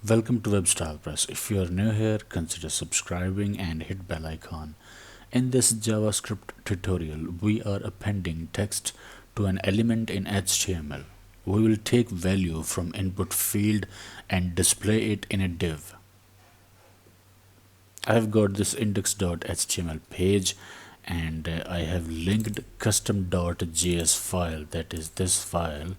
Welcome to WebStylePress. If you are new here, consider subscribing and hit bell icon. In this JavaScript tutorial, we are appending text to an element in HTML. We will take value from input field and display it in a div. I have got this index.html page and I have linked custom.js file, that is this file,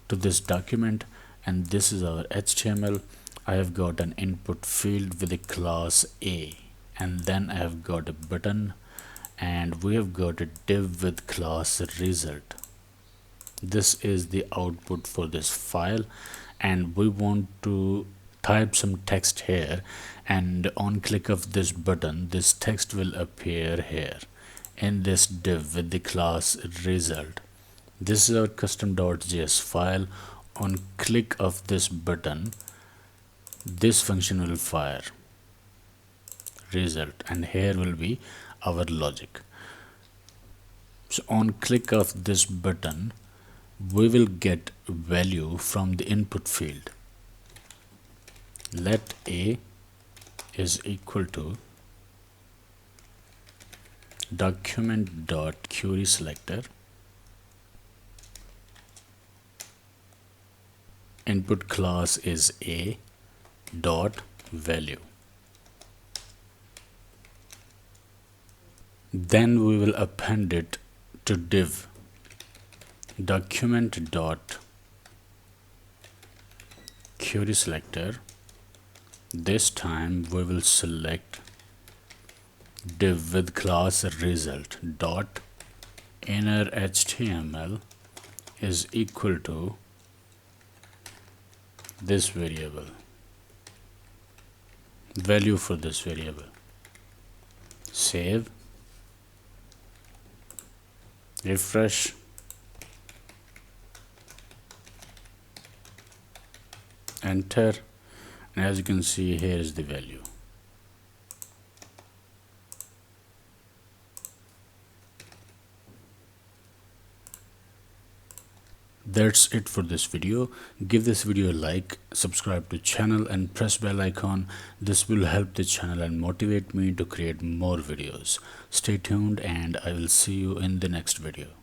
to this document, and this is our HTML. I have got an input field with a class A, and then I have got a button, and we have got a div with class result. This is the output for this file, and we want to type some text here, and on click of this button this text will appear here in this div with the class result. This is our custom.js file. On click of this button, this function will fire result, and here will be our logic. So on click of this button, we will get value from the input field. Let A is equal to document.querySelector, input class is A dot value. Then we will append it to div document dot query selector. This time we will select div with class result dot inner HTML is equal to this variable, value for this variable. Save, refresh, enter, and as you can see, here is the value. That's it for this video. Give this video a like, subscribe to channel and press bell icon. This will help the channel and motivate me to create more videos. Stay tuned and I will see you in the next video.